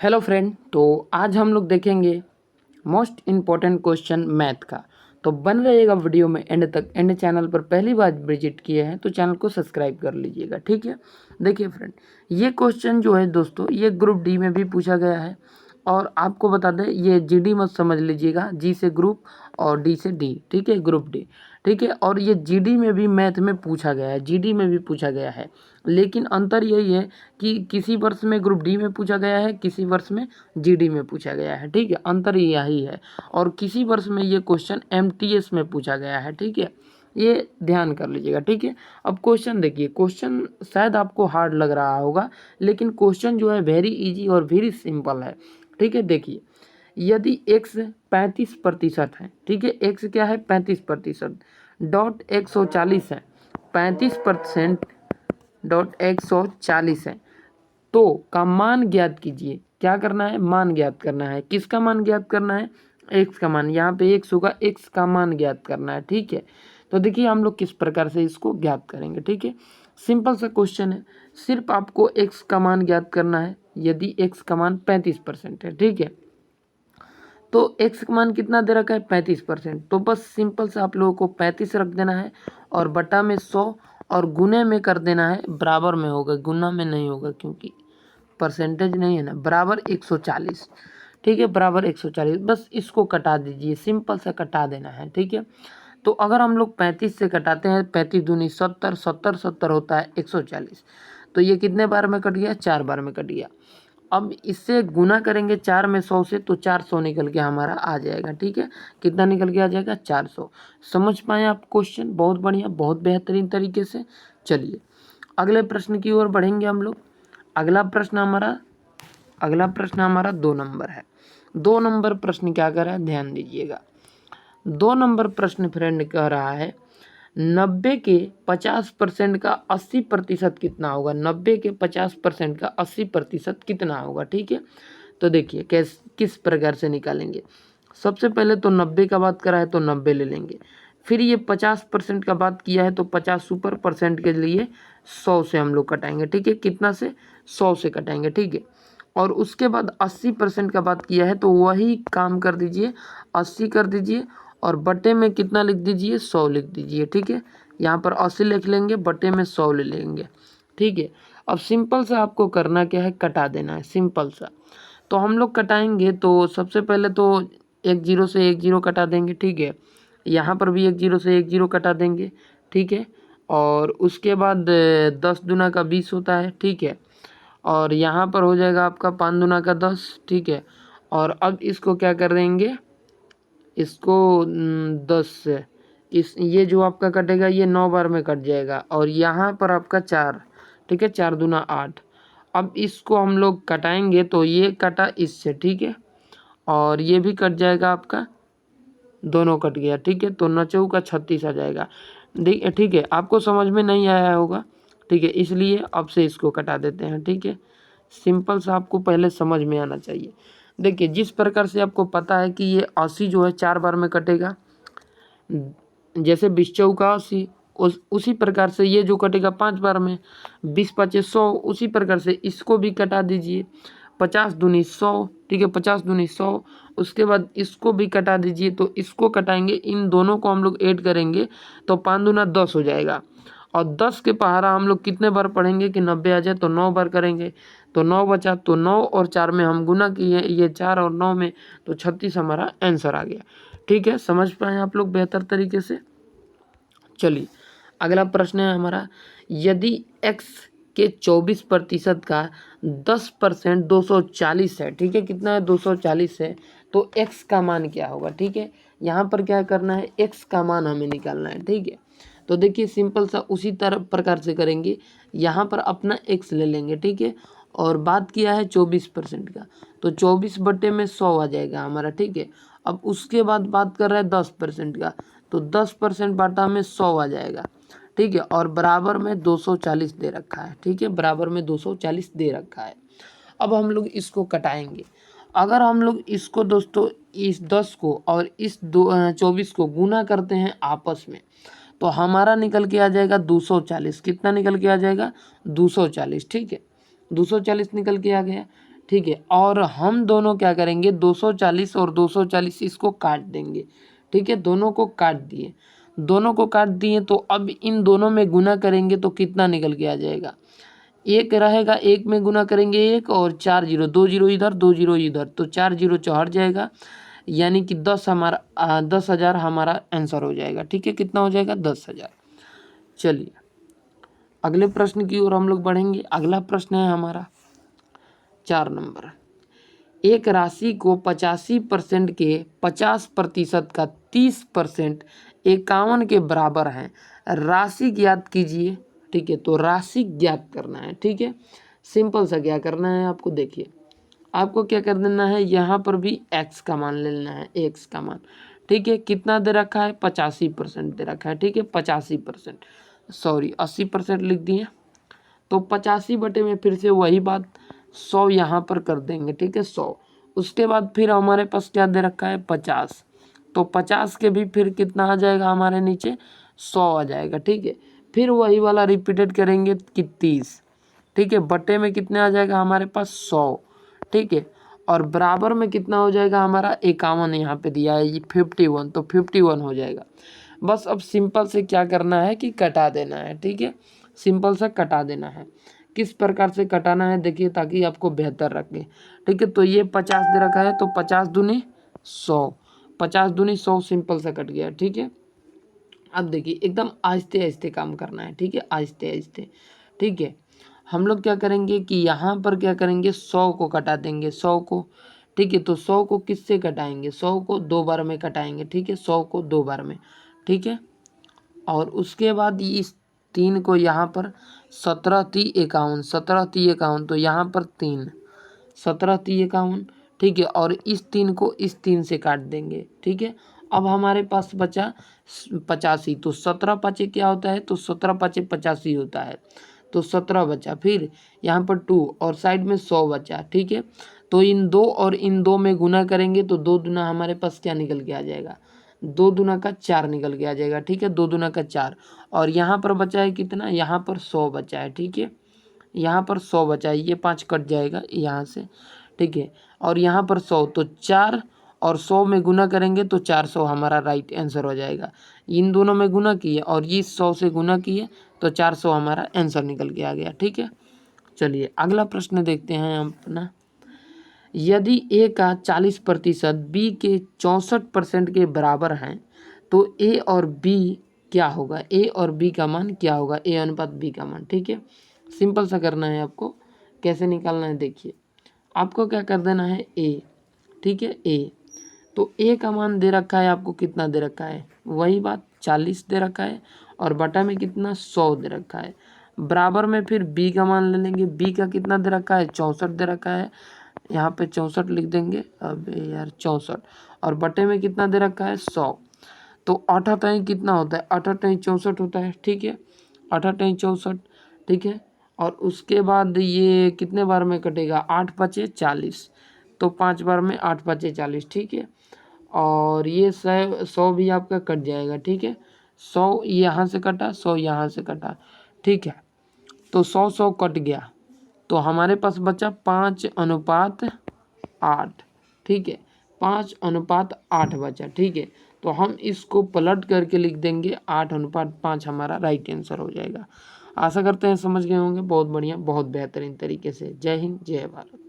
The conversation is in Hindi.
हेलो फ्रेंड, तो आज हम लोग देखेंगे मोस्ट इम्पॉर्टेंट क्वेश्चन मैथ का। तो बन रहिएगा वीडियो में एंड तक। एंड चैनल पर पहली बार विजिट किए हैं तो चैनल को सब्सक्राइब कर लीजिएगा, ठीक है। देखिए फ्रेंड, ये क्वेश्चन जो है दोस्तों, ये ग्रुप डी में भी पूछा गया है। और आपको बता दें, ये जीडी मत समझ लीजिएगा, जी से ग्रुप और डी से डी, ठीक है, ग्रुप डी, ठीक है। और ये जीडी में भी मैथ में पूछा गया है, जीडी में भी पूछा गया है। लेकिन अंतर यही है कि किसी वर्ष में ग्रुप डी में पूछा गया है, किसी वर्ष में जीडी में पूछा गया है, ठीक है। अंतर यही है। और किसी वर्ष में ये क्वेश्चन एमटीएस में पूछा गया है, ठीक है। ये ध्यान कर लीजिएगा, ठीक है। अब क्वेश्चन देखिए, क्वेश्चन शायद आपको हार्ड लग रहा होगा, लेकिन क्वेश्चन जो है वेरी इजी और वेरी सिंपल है, ठीक है। देखिए, यदि x 35% है, ठीक है, x क्या है 35% डॉट 140 है, 35% डॉट 140 है, तो का मान ज्ञात कीजिए। क्या करना है? मान ज्ञात करना है। किसका मान ज्ञात करना है? x का मान। यहाँ पे x होगा, x का मान ज्ञात करना है, ठीक है। तो देखिए हम लोग किस प्रकार से इसको ज्ञात करेंगे, ठीक है। सिंपल सा क्वेश्चन है, सिर्फ आपको x का मान ज्ञात करना है। यदि x का मान 35% है, ठीक है, तो x का मान कितना दे रखा है? 35%। तो बस सिंपल से आप लोगों को 35 रख देना है और बटा में 100 और गुने में कर देना है। बराबर में होगा, गुना में नहीं होगा, क्योंकि परसेंटेज नहीं है ना। बराबर 140, ठीक है, बराबर 140। बस इसको कटा दीजिए, सिंपल सा कटा देना है, ठीक है। तो अगर हम लोग 35 से कटाते हैं, 35 दूनी 70, 70 70 होता है 140। तो ये कितने बार में कट गया? 4 बार में कट गया। अब इससे गुना करेंगे 4 में 100 से, तो 400 निकल के हमारा आ जाएगा, ठीक है। कितना निकल के आ जाएगा? 400। समझ पाए आप क्वेश्चन? बहुत बढ़िया, बहुत बेहतरीन तरीके से। चलिए अगले प्रश्न की ओर बढ़ेंगे हम लोग। अगला प्रश्न हमारा 2 नंबर है। 2 नंबर प्रश्न क्या कर रहा है? ध्यान दीजिएगा। 2 नंबर प्रश्न फ्रेंड कह रहा है 90 के 50% का 80% कितना होगा? 90 के 50% का 80% कितना होगा, ठीक है। तो देखिए किस प्रकार से निकालेंगे। सबसे पहले तो 90 का बात करा है तो 90 ले लेंगे। फिर ये 50% का बात किया है तो 50 सुपर परसेंट के लिए 100 से हम लोग कटाएंगे, ठीक है। कितना से? 100 से कटाएंगे, ठीक है। और उसके बाद 80% का बात किया है तो वही काम कर दीजिए, 80 कर दीजिए और बटे में कितना लिख दीजिए? 100 लिख दीजिए, ठीक है। यहाँ पर 80 लिख लेंगे, बटे में 100 ले लेंगे, ठीक है। अब सिंपल सा आपको करना क्या है? कटा देना है, सिंपल सा। तो हम लोग कटाएंगे तो सबसे पहले तो एक जीरो से एक जीरो कटा देंगे, ठीक है। यहाँ पर भी एक जीरो से एक जीरो कटा देंगे, ठीक है। और उसके बाद 10 दूना का 20 होता है, ठीक है। और यहाँ पर हो जाएगा आपका 5 दूना का 10, ठीक है। और अब इसको क्या कर देंगे? इसको 10 से इस ये जो आपका कटेगा ये 9 बार में कट जाएगा। और यहाँ पर आपका 4, ठीक है, 4 दूना 8। अब इसको हम लोग कटाएंगे तो ये कटा इससे, ठीक है। और ये भी कट जाएगा आपका, दोनों कट गया, ठीक है। तो 9 का 36 आ जाएगा, ठीक है। आपको समझ में नहीं आया होगा, ठीक है, इसलिए अब से इसको कटा देते हैं, ठीक है। सिंपल सा आपको पहले समझ में आना चाहिए। देखिए जिस प्रकार से आपको पता है कि ये 80 जो है 4 बार में कटेगा, जैसे 20 चौका 80, उसी प्रकार से ये जो कटेगा 5 बार में, 20 पचे 100, उसी प्रकार से इसको भी कटा दीजिए। 50 दूनी 100, ठीक है, 50 दूनी 100। उसके बाद इसको भी कटा दीजिए। तो इसको कटाएंगे, इन दोनों को हम लोग ऐड करेंगे तो 5 दूना 10 हो जाएगा। और 10 के पहाड़ा हम लोग कितने बार पढ़ेंगे कि 90 आ जाए? तो 9 बार करेंगे। तो 9 बचा, तो 9 और 4 में हम गुना किए, ये 4 और 9 में, तो 36 हमारा आंसर आ गया, ठीक है। समझ पाए आप लोग बेहतर तरीके से? चलिए अगला प्रश्न है हमारा, यदि x के 24% का 10% 240 है, ठीक है। कितना है? 240 है। तो x का मान क्या होगा, ठीक है। यहाँ पर क्या करना है? x का मान हमें निकालना है, ठीक है। तो देखिए सिंपल सा उसी तरह प्रकार से करेंगे। यहाँ पर अपना x ले लेंगे, ठीक है। और बात किया है 24% का, तो 24 बटे में 100 आ जाएगा हमारा, ठीक है। अब उसके बाद बात कर रहा है 10% का, तो 10% बाटा में 100 आ जाएगा, ठीक है। और बराबर में 240 दे रखा है, ठीक है, बराबर में 240 दे रखा है। अब हम लोग इसको कटाएंगे। अगर हम लोग इसको दोस्तों इस 10 को और इस 24 को गुना करते हैं आपस में, तो हमारा निकल के आ जाएगा 240। कितना निकल के आ जाएगा? 240, ठीक है। 240 निकल के आ गया, ठीक है। और हम दोनों क्या करेंगे, 240 और 240 इसको काट देंगे, ठीक है। दोनों को काट दिए, दोनों को काट दिए, तो अब इन दोनों में गुना करेंगे तो कितना निकल के आ जाएगा, एक रहेगा, एक में गुना करेंगे एक, और 4 जीरो, 2 जीरो इधर 2 जीरो इधर, तो 4 जीरो हट जाएगा, यानी कि 10,000 हमारा आंसर हो जाएगा, ठीक है। कितना हो जाएगा, 10,000। चलिए अगले प्रश्न की ओर हम लोग बढ़ेंगे। अगला प्रश्न है हमारा 4 नंबर। एक राशि को 85% के 50% का 30% 51 के बराबर है, राशि ज्ञात कीजिए, ठीक है। तो राशि ज्ञात करना है, ठीक है। सिंपल सा क्या करना है आपको, देखिए आपको क्या कर देना है, यहाँ पर भी x का मान ले लेना है, x का मान, ठीक है। कितना दे रखा है, 85% दे रखा है, ठीक है। 85%, सॉरी 80% लिख दिए, तो 85 बटे में फिर से वही बात 100 यहाँ पर कर देंगे, ठीक है। 100, उसके बाद फिर हमारे पास क्या दे रखा है, 50, तो 50 के भी फिर कितना आ जाएगा हमारे नीचे, 100 आ जाएगा, ठीक है। फिर वही वाला रिपीटेड करेंगे कि 30, ठीक है। बटे में कितना आ जाएगा हमारे पास 100, ठीक है। और बराबर में कितना हो जाएगा हमारा 51, यहाँ पे दिया है ये 51, तो 51 हो जाएगा। बस अब सिंपल से क्या करना है कि कटा देना है, ठीक है। सिंपल सा कटा देना है, किस प्रकार से कटाना है देखिए, ताकि आपको बेहतर रखे, ठीक है। तो ये 50 दे रखा है, तो 50 दूनी 100, 50 दूनी 100 सिंपल से कट गया, ठीक है। अब देखिए एकदम आहिस्ते आहिस्ते काम करना है, ठीक है, आहिस्ते आहिस्ते, ठीक है। हम लोग क्या करेंगे कि यहाँ पर क्या करेंगे, 100 को कटा देंगे, 100 को, ठीक है। तो 100 को किससे कटाएंगे, 100 को 2 बार में कटाएंगे, ठीक है। 100 को 2 बार में, ठीक है। और उसके बाद इस 3 को यहाँ पर 17 3 51, 17 3 51, तो यहाँ पर 3, 17 3 51, ठीक है। और इस 3 को इस 3 से काट देंगे, ठीक है। अब हमारे पास बचा 85, तो 17 पाँचे क्या होता है, तो 17 पाँचे 85 होता है, तो 17 बचा, फिर यहाँ पर 2 और साइड में 100 बचा, ठीक है। तो इन 2 और इन 2 में गुना करेंगे तो 2 दूना हमारे पास क्या निकल के आ जाएगा, 2 दूना का 4 निकल के आ जाएगा, ठीक है। 2 दूना का 4, और यहाँ पर बचा है कितना, यहाँ पर 100 बचा है, ठीक है। यहाँ पर 100 बचा है, ये 5 कट जाएगा यहाँ से, ठीक है। और यहाँ पर 100, तो 4 और 100 में गुना करेंगे तो 400 हमारा राइट आंसर हो जाएगा। इन दोनों में गुना किए और ये 100 से गुना किए तो 400 हमारा आंसर निकल के आ गया, ठीक है। चलिए अगला प्रश्न देखते हैं हम अपना। यदि ए का 40% बी के 64% के बराबर हैं, तो ए और बी क्या होगा, ए और बी का मान क्या होगा, ए अनुपात बी का मान, ठीक है। सिंपल सा करना है आपको, कैसे निकालना है देखिए, आपको क्या कर देना है, ए, ठीक है। ए, तो ए का मान दे रखा है आपको, कितना दे रखा है, वही बात 40 दे रखा है, और बटा में कितना 100 दे रखा है। बराबर में फिर बी का मान ले लेंगे, बी का कितना दे रखा है, 64 दे रखा है, यहाँ पे 64 लिख देंगे, अब यार 64, और बटे में कितना दे रखा है 100, तो 8 8 कितना होता है, 8 8 64 होता है, ठीक है। 8 8 64, ठीक है। और उसके बाद ये कितने बार में कटेगा, 8 5 40, तो 5 बार में 8 5 40, ठीक है। और ये 100 भी आपका कट जाएगा, ठीक है। 100 यहाँ से कटा, 100 यहाँ से कटा, ठीक है। तो 100 कट गया, तो हमारे पास बचा 5:8, ठीक है। 5:8 बचा, ठीक है। तो हम इसको पलट करके लिख देंगे, 8:5 हमारा राइट आंसर हो जाएगा। आशा करते हैं समझ गए होंगे, बहुत बढ़िया, बहुत बेहतरीन तरीके से। जय हिंद, जय भारत।